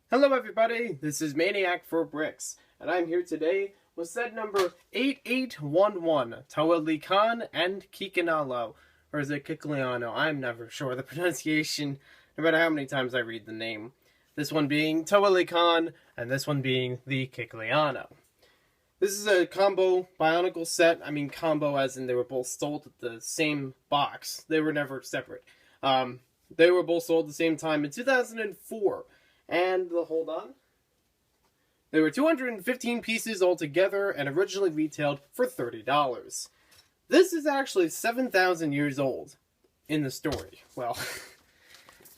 Hello everybody, this is Maniac for Bricks, and I'm here today with set number 8811, Toa Lhikan and Kikanalo. Or is it Kikanalo? I'm never sure the pronunciation, no matter how many times I read the name. This one being Toa Lhikan, and this one being the Kikanalo. This is a combo Bionicle set. I mean combo as in they were both sold at the same box. They were never separate. They were both sold at the same time in 2004. And, hold on. There were 215 pieces altogether and originally retailed for $30. This is actually 7,000 years old in the story. Well,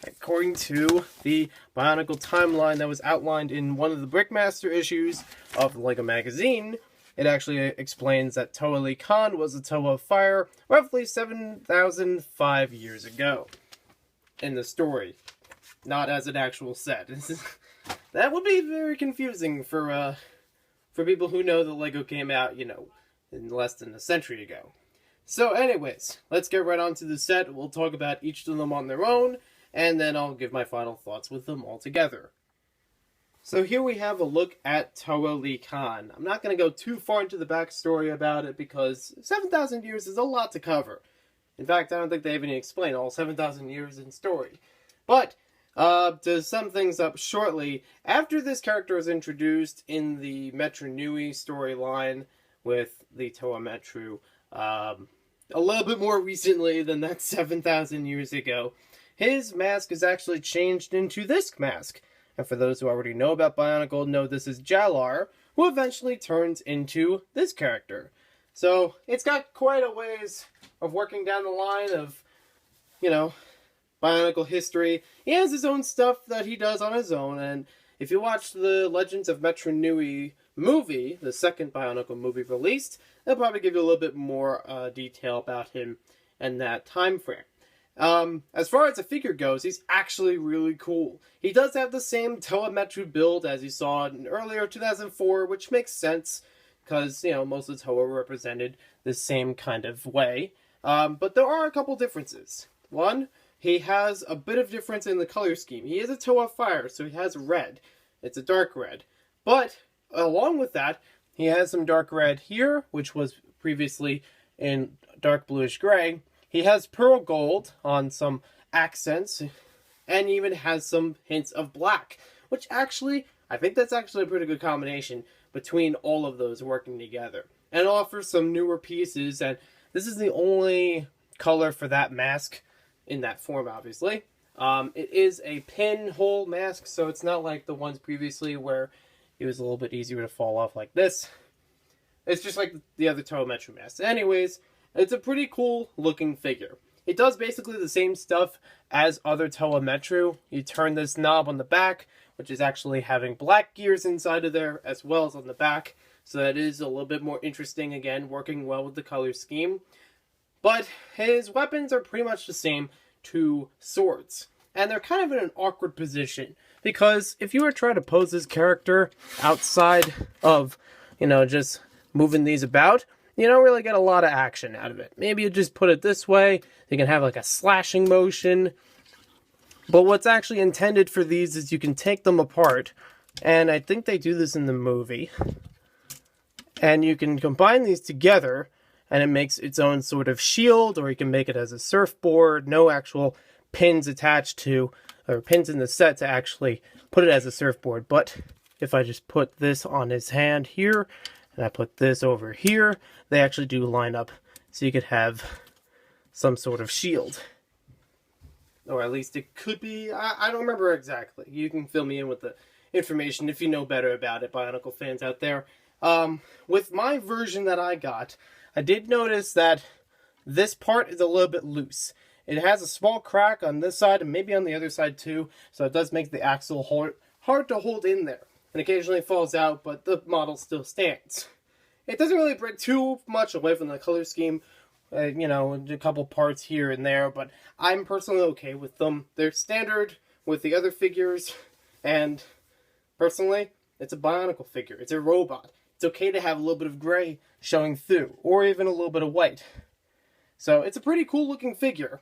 according to the Bionicle timeline that was outlined in one of the Brickmaster issues of the LEGO magazine, it actually explains that Toa Lhikan was a Toa of Fire roughly 7,005 years ago in the story. Not as an actual set. That would be very confusing for people who know that LEGO came out, in less than a century ago. So anyways, let's get right on to the set. We'll talk about each of them on their own, and then I'll give my final thoughts with them all together. So here we have a look at Toa Lhikan. I'm not going to go too far into the backstory about it because 7,000 years is a lot to cover. In fact, I don't think they even explain all 7,000 years in story. But to sum things up shortly, after this character was introduced in the Metru Nui storyline with the Toa Metru, a little bit more recently than that 7,000 years ago, his mask is actually changed into this mask. And for those who already know about Bionicle, know this is Jalar, who eventually turns into this character. So it's got quite a ways of working down the line of, Bionicle history. He has his own stuff that he does on his own, and if you watch the Legends of Metru Nui movie, the second Bionicle movie released, they'll probably give you a little bit more detail about him and that time frame. As far as the figure goes, he's actually really cool. He does have the same Toa Metru build as you saw in earlier 2004, which makes sense, because, most of the Toa were represented the same kind of way. But there are a couple differences. One, he has a bit of difference in the color scheme. He is a Toa Fire, so he has red. It's a dark red. But, along with that, he has some dark red here, which was previously in dark bluish gray. He has pearl gold on some accents, and even has some hints of black, which actually, I think that's actually a pretty good combination between all of those working together. And it offers some newer pieces, and this is the only color for that mask in that form, obviously. It is a pinhole mask, so it's not like the ones previously where it was a little bit easier to fall off like this. It's just like the other Toa Metru masks. Anyways, it's a pretty cool looking figure. It does basically the same stuff as other Toa Metru. You turn this knob on the back, which is actually having black gears inside of there as well as on the back. So that is a little bit more interesting, again, working well with the color scheme. But his weapons are pretty much the same, two swords. And they're kind of in an awkward position. Because if you were trying to pose this character outside of, just moving these about, you don't really get a lot of action out of it. Maybe you just put it this way. You can have like a slashing motion. But what's actually intended for these is you can take them apart. And I think they do this in the movie. And you can combine these together, and it makes its own sort of shield, or you can make it as a surfboard. No actual pins attached to, or pins in the set to actually put it as a surfboard. But if I just put this on his hand here, and I put this over here, they actually do line up, so you could have some sort of shield. Or at least it could be, I don't remember exactly. You can fill me in with the information if you know better about it, Bionicle fans out there. With my version that I got, I did notice that this part is a little bit loose. It has a small crack on this side and maybe on the other side too, so it does make the axle hard to hold in there. And occasionally falls out, but the model still stands. It doesn't really break too much away from the color scheme, a couple parts here and there, but I'm personally okay with them. They're standard with the other figures, and personally, it's a Bionicle figure. It's a robot. It's okay to have a little bit of gray showing through, or even a little bit of white. So it's a pretty cool looking figure.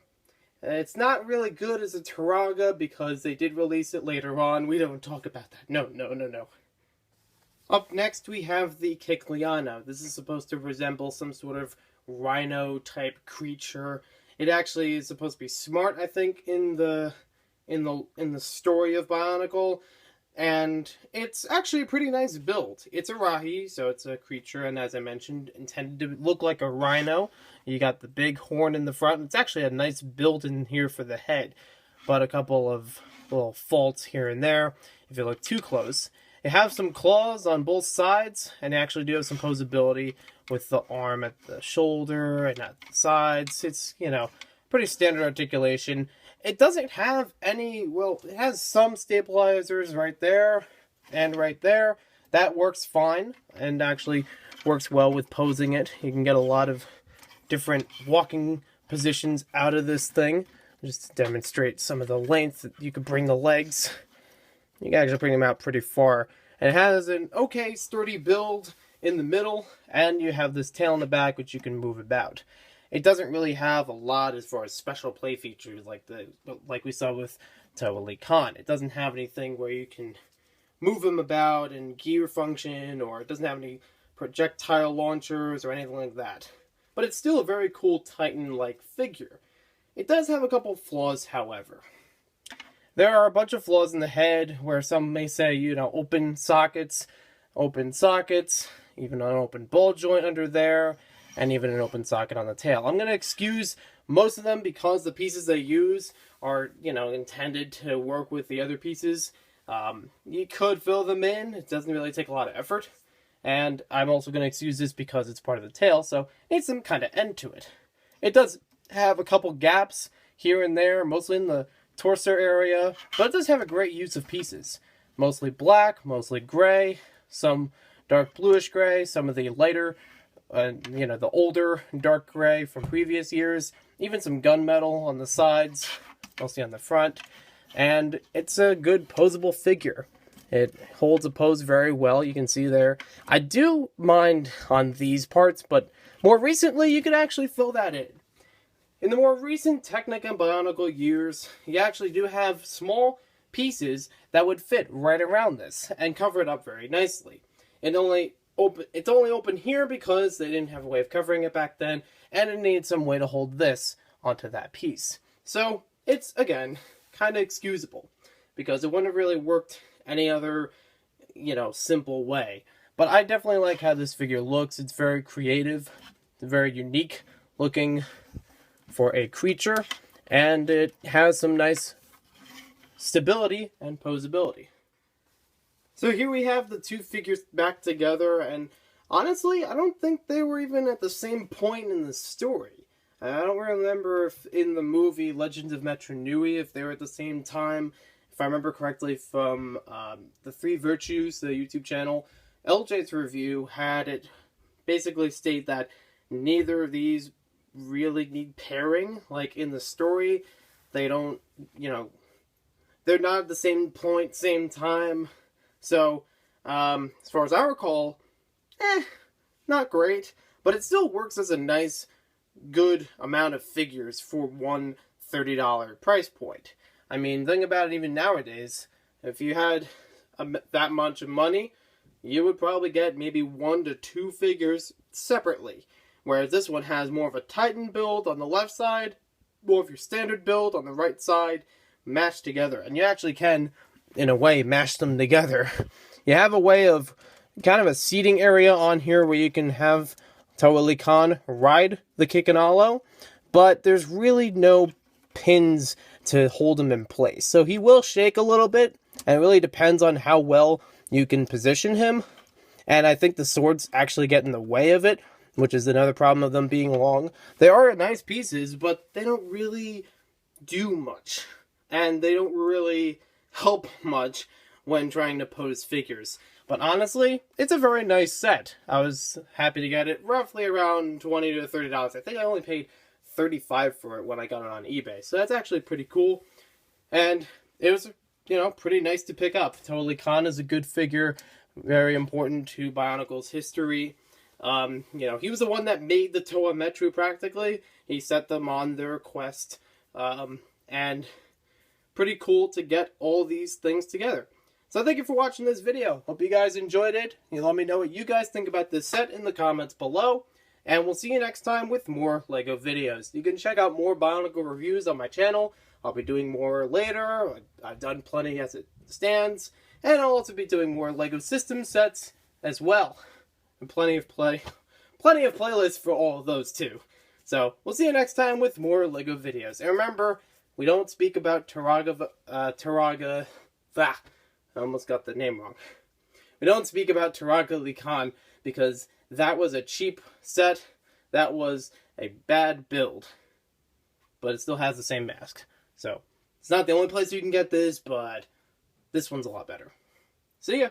It's not really good as a Turaga because they did release it later on. We don't talk about that. No, no, no, no. Up next, we have the Kikanalo. This is supposed to resemble some sort of rhino-type creature. It actually is supposed to be smart, I think, in the story of Bionicle, and it's actually a pretty nice build. It's a Rahi, so it's a creature, and as I mentioned, intended to look like a rhino. You got the big horn in the front. It's actually a nice build in here for the head, but a couple of little faults here and there if you look too close. They have some claws on both sides, and they actually do have some posability with the arm at the shoulder and at the sides. It's, pretty standard articulation. It doesn't have any, well, it has some stabilizers right there and right there. That works fine and actually works well with posing it. You can get a lot of different walking positions out of this thing. Just to demonstrate some of the length that you could bring the legs. You can actually bring them out pretty far. And it has an okay sturdy build in the middle, and you have this tail in the back which you can move about. It doesn't really have a lot as far as special play features like we saw with Toa Lhikan. It doesn't have anything where you can move them about and gear function, or it doesn't have any projectile launchers or anything like that. But it's still a very cool Titan-like figure. It does have a couple flaws, however. There are a bunch of flaws in the head where some may say, open sockets, even an open ball joint under there, and even an open socket on the tail. I'm going to excuse most of them because the pieces they use are, intended to work with the other pieces. You could fill them in. It doesn't really take a lot of effort. And I'm also going to excuse this because it's part of the tail, so it needs some kind of end to it. It does have a couple gaps here and there, mostly in the torso area, but it does have a great use of pieces. Mostly black, mostly gray, some dark bluish gray, some of the lighter, the older dark gray from previous years, even some gunmetal on the sides, mostly on the front, and it's a good posable figure. It holds a pose very well, you can see there. I do mind on these parts, but more recently you could actually fill that in. In the more recent Technic and Bionicle years, you actually do have small pieces that would fit right around this and cover it up very nicely. It's only open here because they didn't have a way of covering it back then, and it needed some way to hold this onto that piece. So it's, again, kind of excusable because it wouldn't have really worked any other, simple way. But I definitely like how this figure looks. It's very creative, very unique looking for a creature, and it has some nice stability and posability. So here we have the two figures back together, and honestly, I don't think they were even at the same point in the story. I don't remember if in the movie Legends of Metro Nui, if they were at the same time. If I remember correctly from the Three Virtues, the YouTube channel, LJ's review had it basically state that neither of these really need pairing. Like in the story, they don't, they're not at the same point, same time. So, as far as I recall, not great, but it still works as a nice, good amount of figures for one $30 price point. I mean, think about it even nowadays. If you had that much money, you would probably get maybe 1 to 2 figures separately. Whereas this one has more of a Titan build on the left side, more of your standard build on the right side, mashed together. And you actually can, in a way, mash them together. You have a way of kind of a seating area on here where you can have Toa Lhikan ride the Kikanalo, but there's really no pins to hold him in place. So he will shake a little bit, and it really depends on how well you can position him. And I think the swords actually get in the way of it, which is another problem of them being long. They are nice pieces, but they don't really do much. And they don't really help much when trying to pose figures. But honestly, it's a very nice set. I was happy to get it roughly around $20 to $30. I think I only paid $35 for it when I got it on eBay. So that's actually pretty cool. And it was, pretty nice to pick up. Toa Lhikan is a good figure, very important to Bionicle's history. He was the one that made the Toa Metru practically. He set them on their quest and pretty cool to get all these things together. So thank you for watching this video. Hope you guys enjoyed it. You let me know what you guys think about this set in the comments below. And we'll see you next time with more LEGO videos. You can check out more Bionicle reviews on my channel. I'll be doing more later. I've done plenty as it stands. And I'll also be doing more LEGO system sets as well. And plenty of playlists for all of those too. So we'll see you next time with more LEGO videos. And remember, we don't speak about I almost got the name wrong. We don't speak about Toa Lhikan because that was a cheap set. That was a bad build. But it still has the same mask. So, it's not the only place you can get this, but this one's a lot better. See ya!